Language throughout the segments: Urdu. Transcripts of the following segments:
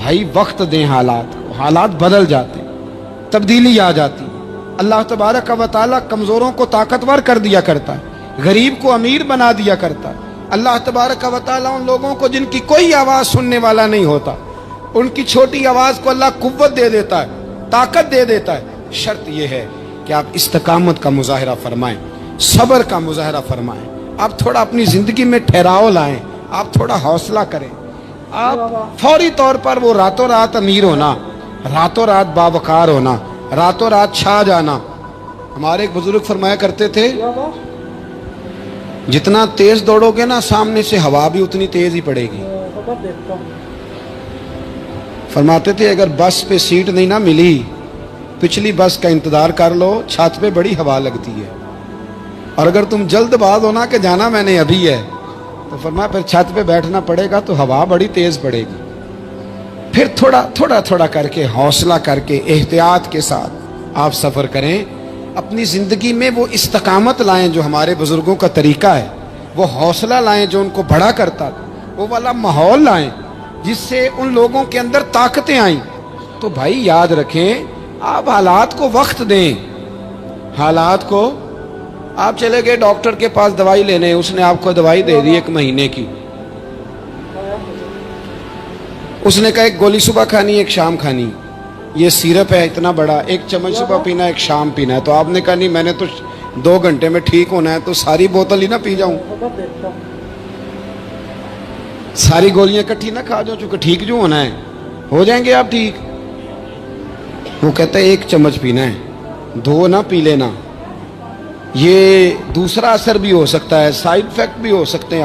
بھائی وقت دیں حالات کو، حالات بدل جاتے ہیں، تبدیلی آ جاتی ہے۔ اللہ تبارک و تعالیٰ کمزوروں کو طاقتور کر دیا کرتا ہے، غریب کو امیر بنا دیا کرتا ہے۔ اللہ تبارک و تعالیٰ ان لوگوں کو جن کی کوئی آواز سننے والا نہیں ہوتا، ان کی چھوٹی آواز کو اللہ قوت دے دیتا ہے، طاقت دے دیتا ہے۔ شرط یہ ہے کہ آپ استقامت کا مظاہرہ فرمائیں، صبر کا مظاہرہ فرمائیں، آپ تھوڑا اپنی زندگی میں ٹھہراؤ لائیں، آپ تھوڑا حوصلہ کریں۔ آپ فوری طور پر وہ راتوں رات امیر ہونا، راتوں رات باوقار ہونا، راتوں رات چھا جانا۔ ہمارے ایک بزرگ فرمایا کرتے تھے جتنا تیز دوڑو گے نا سامنے سے ہوا بھی اتنی تیز ہی پڑے گی۔ فرماتے تھے اگر بس پہ سیٹ نہیں نہ ملی، پچھلی بس کا انتظار کر لو، چھت پہ بڑی ہوا لگتی ہے، اور اگر تم جلد باز ہونا کہ جانا میں نے ابھی ہے تو فرمایا پھر چھت پہ بیٹھنا پڑے گا تو ہوا بڑی تیز پڑے گی۔ پھر تھوڑا تھوڑا کر کے، حوصلہ کر کے، احتیاط کے ساتھ آپ سفر کریں، اپنی زندگی میں وہ استقامت لائیں جو ہمارے بزرگوں کا طریقہ ہے، وہ حوصلہ لائیں جو ان کو بڑا کرتا تھا، وہ والا ماحول لائیں جس سے ان لوگوں کے اندر طاقتیں آئیں۔ تو بھائی یاد رکھیں، آپ حالات کو وقت دیں، حالات کو۔ آپ چلے گئے ڈاکٹر کے پاس دوائی لینے، اس نے آپ کو دوائی دے دی 1 مہینے کی، اس نے کہا ایک گولی صبح کھانی ایک شام کھانی، یہ سیرپ ہے اتنا بڑا، 1 چمچ صبح پینا 1 شام پینا ہے۔ تو آپ نے کہا نہیں میں نے تو 2 گھنٹے میں ٹھیک ہونا ہے، تو ساری بوتل ہی نہ پی جاؤں، ساری گولیاں اکٹھی نہ کھا جاؤں، چونکہ ٹھیک جو ہونا ہے ہو جائیں گے آپ ٹھیک۔ وہ کہتا ہے 1 چمچ پینا ہے، 2 نہ پی لینا، یہ دوسرا اثر بھی ہو سکتا ہے، سائیڈ افیکٹ بھی ہو سکتے ہیں۔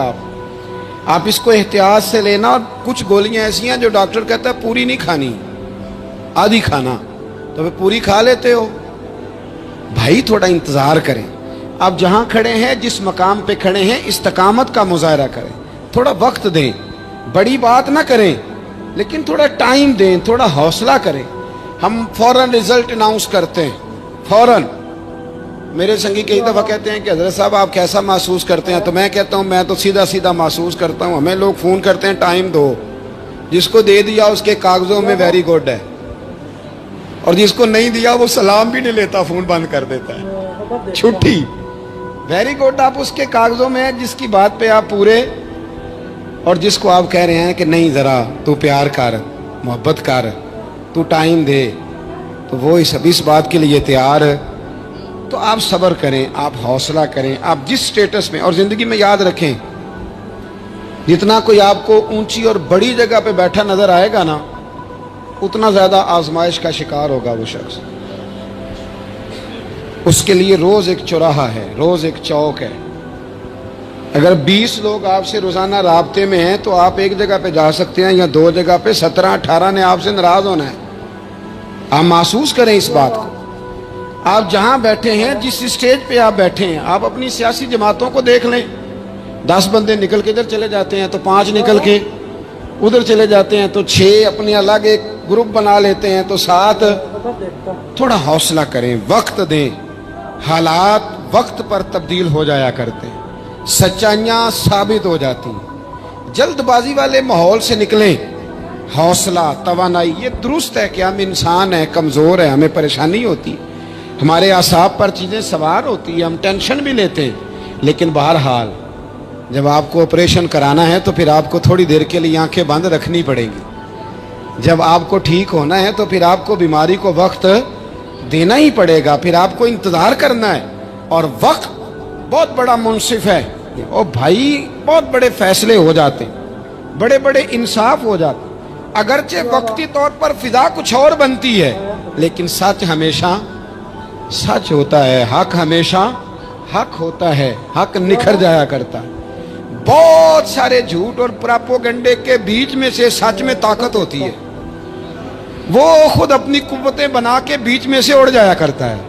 آپ اس کو احتیاط سے لینا، اور کچھ گولیاں ایسی ہیں جو ڈاکٹر کہتا ہے پوری نہیں کھانی، آدھی کھانا، تو پھر پوری کھا لیتے ہو۔ بھائی تھوڑا انتظار کریں، آپ جہاں کھڑے ہیں، جس مقام پہ کھڑے ہیں، استقامت کا مظاہرہ کریں، تھوڑا وقت دیں، بڑی بات نہ کریں لیکن تھوڑا ٹائم دیں، تھوڑا حوصلہ کریں۔ ہم فوراً رزلٹ اناؤنس کرتے ہیں، فوراً۔ میرے سنگی کئی دفعہ کہتے ہیں کہ حضرت صاحب آپ کیسا محسوس کرتے ہیں، تو میں کہتا ہوں میں تو سیدھا محسوس کرتا ہوں۔ ہمیں لوگ فون کرتے ہیں ٹائم دو، جس کو دے دیا اس کے کاغذوں میں ویری گڈ ہے، اور جس کو نہیں دیا وہ سلام بھی نہیں لیتا، فون بند کر دیتا ہے، چھٹی۔ ویری گڈ آپ اس کے کاغذوں میں ہے جس کی بات پہ آپ پورے، اور جس کو آپ کہہ رہے ہیں کہ نہیں ذرا تو پیار کر، محبت کر، تو ٹائم دے، تو وہ اس بات کے لیے تیار ہے۔ تو آپ صبر کریں، آپ حوصلہ کریں، آپ جس سٹیٹس میں، اور زندگی میں یاد رکھیں جتنا کوئی آپ کو اونچی اور بڑی جگہ پہ بیٹھا نظر آئے گا نا، اتنا زیادہ آزمائش کا شکار ہوگا وہ شخص۔ اس کے لیے روز ایک چوراہا ہے، روز ایک چوک ہے۔ اگر 20 لوگ آپ سے روزانہ رابطے میں ہیں تو آپ ایک جگہ پہ جا سکتے ہیں، یا 2 جگہ پہ 17-18 نے آپ سے ناراض ہونا ہے۔ آپ محسوس کریں اس بات کو۔ آپ جہاں بیٹھے ہیں، جس اسٹیج پہ آپ بیٹھے ہیں، آپ اپنی سیاسی جماعتوں کو دیکھ لیں، 10 بندے نکل کے ادھر چلے جاتے ہیں تو 5 نکل کے ادھر چلے جاتے ہیں، تو 6 اپنے الگ ایک گروپ بنا لیتے ہیں، تو 7۔ تھوڑا حوصلہ کریں، وقت دیں، حالات وقت پر تبدیل ہو جایا کرتے ہیں، سچائیاں ثابت ہو جاتی ہیں۔ جلد بازی والے ماحول سے نکلیں، حوصلہ، توانائی، یہ درست ہے کہ ہم انسان ہیں، کمزور ہیں، ہمیں پریشانی ہوتی ہے، ہمارے اعصاب پر چیزیں سوار ہوتی ہیں، ہم ٹینشن بھی لیتے ہیں، لیکن بہرحال جب آپ کو آپریشن کرانا ہے تو پھر آپ کو تھوڑی دیر کے لیے آنکھیں بند رکھنی پڑے گی۔ جب آپ کو ٹھیک ہونا ہے تو پھر آپ کو بیماری کو وقت دینا ہی پڑے گا، پھر آپ کو انتظار کرنا ہے، اور وقت بہت بڑا منصف ہے، اور بھائی بہت بڑے فیصلے ہو جاتے ہیں، بڑے بڑے انصاف ہو جاتے ہیں۔ اگرچہ وقتی طور پر فضا کچھ اور بنتی ہے، لیکن سچ ہمیشہ سچ ہوتا ہے، حق ہمیشہ حق ہوتا ہے، حق نکھر جایا کرتا ہے۔ بہت سارے جھوٹ اور پراپوگنڈے کے بیچ میں سے سچ میں طاقت ہوتی ہے، وہ خود اپنی قوتیں بنا کے بیچ میں سے اڑ جایا کرتا ہے،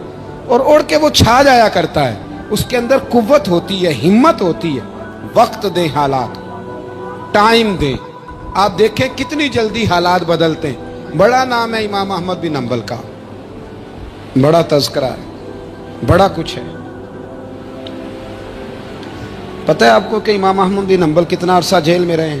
اور اڑ کے وہ چھا جایا کرتا ہے، اس کے اندر قوت ہوتی ہے، ہمت ہوتی ہے۔ وقت دیں، حالات ٹائم دیں، آپ دیکھیں کتنی جلدی حالات بدلتے ہیں۔ بڑا نام ہے امام احمد بن حنبل کا، بڑا تذکرہ ہے، بڑا کچھ ہے۔ پتہ ہے آپ کو کہ امام احمد بن حنبل کتنا عرصہ جیل میں رہے ہیں؟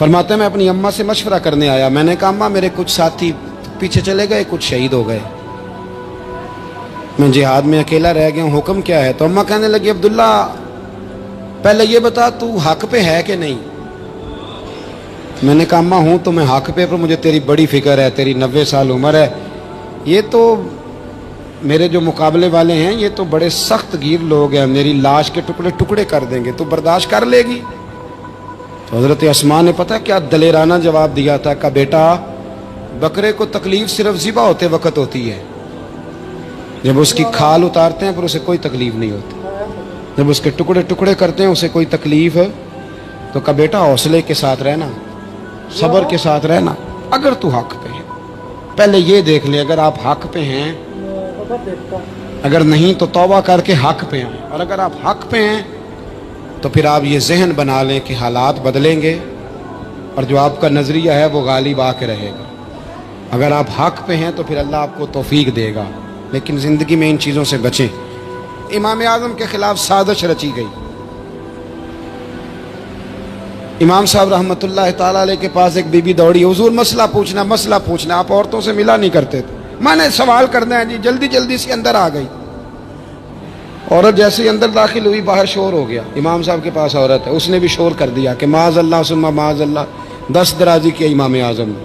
فرماتے ہیں میں اپنی اماں سے مشورہ کرنے آیا، میں نے کہا اماں میرے کچھ ساتھی پیچھے چلے گئے، کچھ شہید ہو گئے، میں جہاد میں اکیلا رہ گیا ہوں، حکم کیا ہے؟ تو اماں کہنے لگی عبداللہ پہلے یہ بتا تو حق پہ ہے کہ نہیں؟ میں نے کہا اماں ہوں تو میں حق پہ، پر مجھے تیری بڑی فکر ہے، تیری 90 سال عمر ہے، یہ تو میرے جو مقابلے والے ہیں یہ تو بڑے سخت گیر لوگ ہیں، میری لاش کے ٹکڑے ٹکڑے کر دیں گے، تو برداشت کر لے گی؟ تو حضرت اسماء نے پتہ کیا دلیرانہ جواب دیا تھا کہ بیٹا بکرے کو تکلیف صرف ذبح ہوتے وقت ہوتی ہے، جب اس کی کھال اتارتے ہیں پھر اسے کوئی تکلیف نہیں ہوتی، جب اس کے ٹکڑے ٹکڑے کرتے ہیں اسے کوئی تکلیف ہے۔ تو کہا بیٹا حوصلے کے ساتھ رہنا، صبر کے ساتھ رہنا، اگر تو حق پہ ہے پہلے یہ دیکھ لے، اگر آپ حق پہ ہیں، اگر نہیں تو توبہ کر کے حق پہ آئیں، اور اگر آپ حق پہ ہیں تو پھر آپ یہ ذہن بنا لیں کہ حالات بدلیں گے اور جو آپ کا نظریہ ہے وہ غالب آ کے رہے گا۔ اگر آپ حق پہ ہیں تو پھر اللہ آپ کو توفیق دے گا، لیکن زندگی میں ان چیزوں سے بچیں۔ امام اعظم کے خلاف سازش رچی گئی، امام صاحب رحمۃ اللہ تعالیٰ علیہ کے پاس ایک بی بی دوڑی، حضور مسئلہ پوچھنا، آپ عورتوں سے ملا نہیں کرتے تھے، میں نے سوال کرنا ہے جی، جلدی جلدی سے اندر آ گئی۔ عورت جیسے ہی اندر داخل ہوئی باہر شور ہو گیا، امام صاحب کے پاس عورت ہے، اس نے بھی شور کر دیا کہ معاذ اللہ ثم معاذ اللہ، 10 درازی کیا امام اعظم نے۔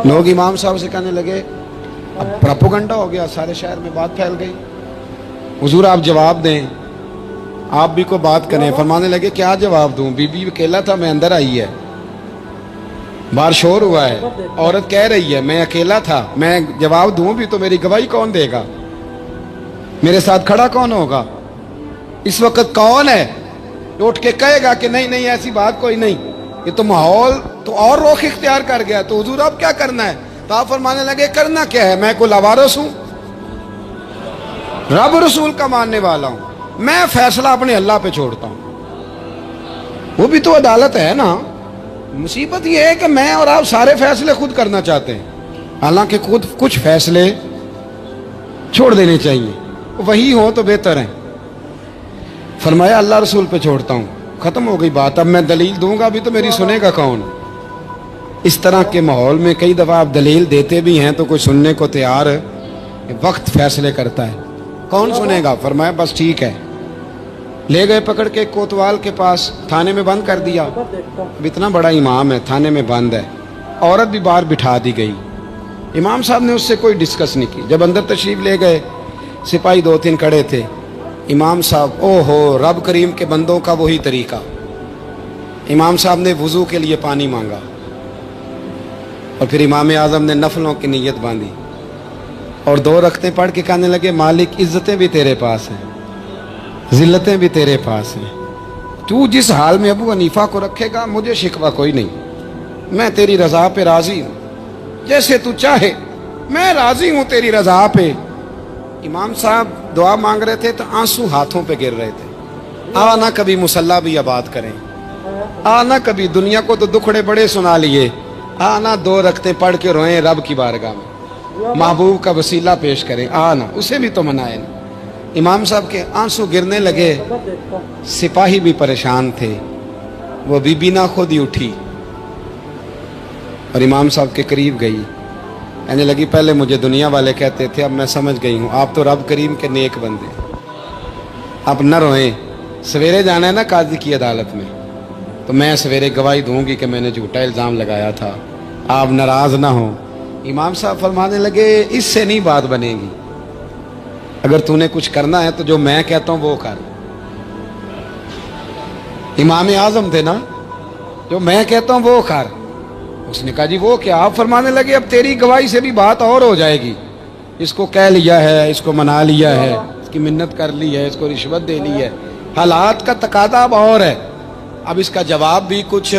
لوگ امام صاحب سے کہنے لگے، اب پراپوگنڈا ہو گیا، سارے شہر میں بات پھیل گئی، حضور آپ جواب دیں، آپ بھی کو بات کریں۔ فرمانے لگے کیا جواب دوں، بی بی اکیلا تھا، میں اندر آئی ہے، باہر شور ہوا ہے، عورت کہہ رہی ہے میں اکیلا تھا، میں جواب دوں بھی تو میری گواہی کون دے گا، میرے ساتھ کھڑا کون ہوگا، اس وقت کون ہے اٹھ کے کہے گا کہ نہیں نہیں ایسی بات کوئی نہیں، یہ تو ماحول تو اور رخ اختیار کر گیا، تو حضور اب کیا کرنا ہے؟ تو آپ فرمانے لگے کرنا کیا ہے، میں کوئی لاوارث ہوں، رب رسول کا ماننے والا ہوں، میں فیصلہ اپنے اللہ پہ چھوڑتا ہوں، وہ بھی تو عدالت ہے نا۔ مصیبت یہ ہے کہ میں اور آپ سارے فیصلے خود کرنا چاہتے ہیں، حالانکہ خود کچھ فیصلے چھوڑ دینے چاہیے، وہی ہو تو بہتر ہے۔ فرمایا اللہ رسول پہ چھوڑتا ہوں، ختم ہو گئی بات، اب میں دلیل دوں گا بھی تو میری سنے گا کون؟ اس طرح کے ماحول میں کئی دفعہ آپ دلیل دیتے بھی ہیں تو کوئی سننے کو تیار ہے، وقت فیصلے کرتا ہے، کون سنے گا؟ فرمایا بس ٹھیک ہے، لے گئے پکڑ کے کوتوال کے پاس، تھانے میں بند کر دیا، اب اتنا بڑا امام ہے تھانے میں بند ہے، عورت بھی باہر بٹھا دی گئی، امام صاحب نے اس سے کوئی ڈسکس نہیں کی۔ جب اندر تشریف لے گئے سپاہی 2-3 کھڑے تھے، امام صاحب او ہو رب کریم کے بندوں کا وہی طریقہ، امام صاحب نے وضو کے لیے پانی مانگا اور پھر امام اعظم نے نفلوں کی نیت باندھی اور 2 رکعتیں پڑھ کے کہنے لگے مالک عزتیں بھی تیرے پاس ہیں، ذلتیں بھی تیرے پاس ہیں، تو جس حال میں ابو حنیفہ کو رکھے گا مجھے شکوہ کوئی نہیں، میں تیری رضا پہ راضی ہوں، جیسے تو چاہے میں راضی ہوں تیری رضا پہ۔ امام صاحب دعا مانگ رہے تھے تو آنسو ہاتھوں پہ گر رہے تھے، آنا کبھی مصلی بھی آباد کریں، آنا کبھی دنیا کو تو دکھڑے بڑے سنا لیے، آنا 2 رکعتیں پڑھ کے روئیں رب کی بارگاہ میں، محبوب کا وسیلہ پیش کریں، آنا اسے بھی تو منائیں۔ امام صاحب کے آنسو گرنے لگے، سپاہی بھی پریشان تھے، وہ بی بی نہ خود ہی اٹھی اور امام صاحب کے قریب گئی، کہنے لگی پہلے مجھے دنیا والے کہتے تھے، اب میں سمجھ گئی ہوں آپ تو رب کریم کے نیک بندے، اب نہ روئیں، سویرے جانا ہے نا قاضی کی عدالت میں، تو میں سویرے گواہی دوں گی کہ میں نے جھوٹا الزام لگایا تھا، آپ ناراض نہ ہوں۔ امام صاحب فرمانے لگے اس سے نہیں بات بنے گی، اگر تو نے کچھ کرنا ہے تو جو میں کہتا ہوں وہ کر، امام اعظم تھے نا، جو میں کہتا ہوں وہ کر۔ اس نے کہا جی وہ کیا؟ آپ فرمانے لگے اب تیری گواہی سے بھی بات اور ہو جائے گی، اس کو کہہ لیا ہے، اس کو منا لیا ہے، اس کی منت کر لی ہے، اس کو رشوت دے لی ہے، حالات کا تقاضا اب اور ہے، اب اس کا جواب بھی کچھ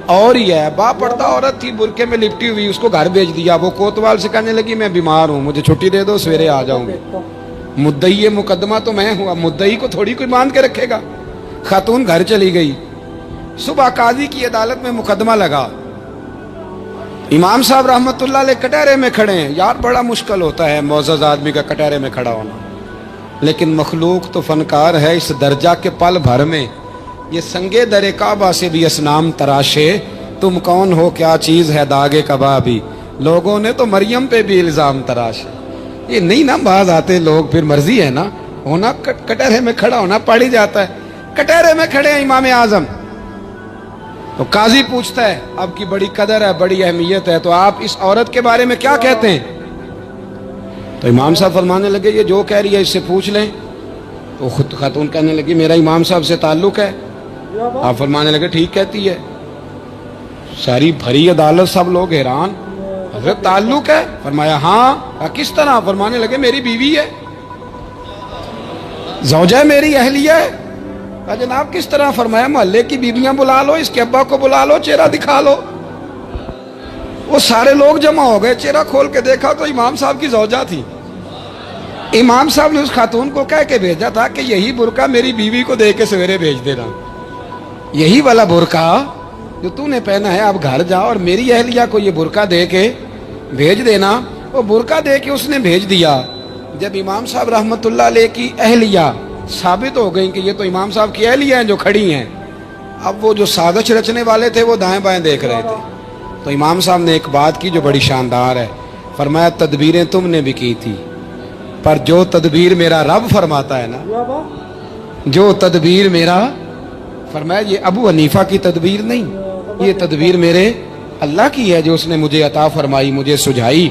اور ہی ہے۔ با پردہ عورت تھی برقعے میں لپٹی ہوئی، اس کو گھر بھیج دیا، وہ کوتوال سے کہنے لگی میں بیمار ہوں، مجھے چھٹی دے دو، سویرے آ جاؤں گی، مدعی مقدمہ تو میں ہوں، اب مدعی کو تھوڑی کوئی مان کے رکھے گا۔ خاتون گھر چلی گئی، صبح قاضی کی عدالت میں مقدمہ لگا، امام صاحب رحمت اللہ علیہ کٹہرے میں کھڑے ہیں، یار بڑا مشکل ہوتا ہے معزز آدمی کا کٹہرے میں کھڑا ہونا، لیکن مخلوق تو فنکار ہے، اس درجہ کے پل بھر میں یہ سنگے در کعبہ سے بھی اسنام تراشے، تم کون ہو کیا چیز ہے داغے کبابی، لوگوں نے تو مریم پہ بھی الزام تراشے۔ یہ نہیں نا باز آتے لوگ، پھر مرضی ہے نا، ہونا کٹہرے میں کھڑا ہونا پڑ ہی جاتا ہے۔ کٹہرے میں کھڑے ہیں امام اعظم، تو قاضی پوچھتا ہے اب کی بڑی قدر ہے، بڑی اہمیت ہے، تو آپ اس عورت کے بارے میں کیا کہتے ہیں؟ تو امام صاحب فرمانے لگے یہ جو کہہ رہی ہے اس سے پوچھ لیں۔ تو خود خاتون کہنے لگی میرا امام صاحب سے تعلق ہے۔ آپ فرمانے لگے ٹھیک کہتی ہے۔ ساری بھری عدالت سب لوگ حیران، حضرت تعلق ہے؟ فرمایا ہاں۔ کس طرح؟ فرمانے لگے میری بیوی ہے، زوجہ میری اہلیہ ہے۔ جناب کس طرح؟ فرمایا محلے کی بیویاں بلا لو، اس کے ابا کو بلا لو، چہرہ دکھا لو۔ وہ سارے لوگ جمع ہو گئے، چہرہ کھول کے دیکھا تو امام صاحب کی زوجہ تھی۔ امام صاحب نے اس خاتون کو کہہ کے بھیجا تھا کہ یہی برقع میری بیوی کو دے کے سویرے بھیج دینا، یہی والا برقع جو تو نے پہنا ہے، اب گھر جا اور میری اہلیہ کو یہ برقع دے کے بھیج دینا۔ وہ برقع دے کے اس نے بھیج دیا۔ جب امام صاحب رحمت اللہ علیہ کی اہلیہ ثابت ہو گئی کہ یہ تو امام صاحب کی اہلیہ ہیں جو کھڑی ہیں، اب وہ جو سازش رچنے والے تھے وہ دائیں بائیں دیکھ رہے تھے۔ تو امام صاحب نے ایک بات کی جو بڑی شاندار ہے، فرمایا تدبیریں تم نے بھی کی تھی، پر جو تدبیر میرا رب فرماتا ہے نا، جو تدبیر میرا، فرمایا یہ ابو حنیفہ کی تدبیر نہیں، یہ تدبیر میرے اللہ کی ہے جو اس نے مجھے عطا فرمائی، مجھے سجھائی۔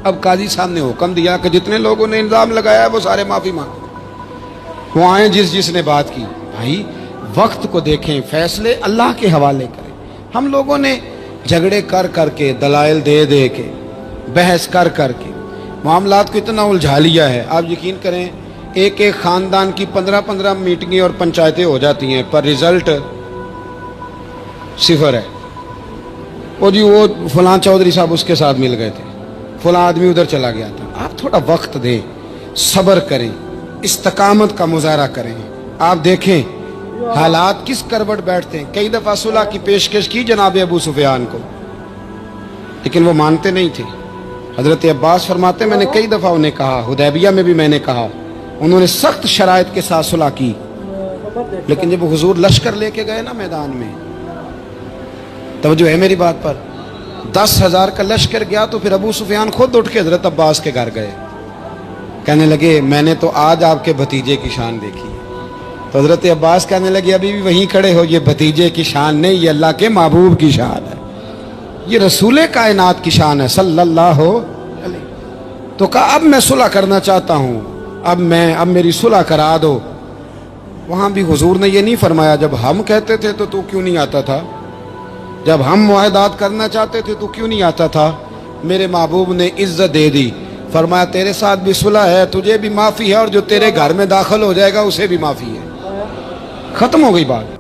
اب قاضی صاحب نے حکم دیا کہ جتنے لوگوں نے الزام لگایا ہے وہ سارے معافی مانگیں، وہ آئیں جس نے بات کی۔ بھائی وقت کو دیکھیں، فیصلے اللہ کے حوالے کریں۔ ہم لوگوں نے جھگڑے کر کر کے، دلائل دے دے کے، بحث کر کر کے معاملات کو اتنا الجھا لیا ہے۔ آپ یقین کریں ایک ایک خاندان کی 15 میٹنگیں اور پنچایتیں ہو جاتی ہیں، پر رزلٹ صفر ہے۔ وہ جی وہ فلاں چودھری صاحب اس کے ساتھ مل گئے تھے، فلاں آدمی ادھر چلا گیا تھا۔ آپ تھوڑا وقت دیں، صبر کریں، استقامت کا مظاہرہ کریں۔ آپ دیکھیں حالات کس کروٹ بیٹھتے ہیں۔ کئی دفعہ صلح کی پیشکش کی جناب ابو سفیان کو، لیکن وہ مانتے نہیں تھے۔ حضرت عباس فرماتے میں نے کئی دفعہ انہیں کہا، حدیبیہ میں بھی میں نے کہا، انہوں نے سخت شرائط کے ساتھ صلح کی، لیکن جب حضور لشکر لے کے گئے نا میدان میں، توجہ ہے میری بات پر، 10,000 کا لشکر گیا تو پھر ابو سفیان خود اٹھ کے حضرت عباس کے گھر گئے، کہنے لگے میں نے تو آج آپ کے بھتیجے کی شان دیکھی۔ تو حضرت عباس کہنے لگے ابھی بھی وہیں کھڑے ہو، یہ بھتیجے کی شان نہیں، یہ اللہ کے محبوب کی شان ہے، یہ رسول کائنات کی شان ہے صلی اللہ علیہ۔ تو کہا اب میں صلح کرنا چاہتا ہوں، اب میری صلح کرا دو۔ وہاں بھی حضور نے یہ نہیں فرمایا جب ہم کہتے تھے تو کیوں نہیں آتا تھا، جب ہم معاہدات کرنا چاہتے تھے تو کیوں نہیں آتا تھا۔ میرے محبوب نے عزت دے دی، فرمایا تیرے ساتھ بھی صلح ہے، تجھے بھی معافی ہے، اور جو تیرے گھر میں داخل ہو جائے گا اسے بھی معافی ہے۔ ختم ہو گئی بات۔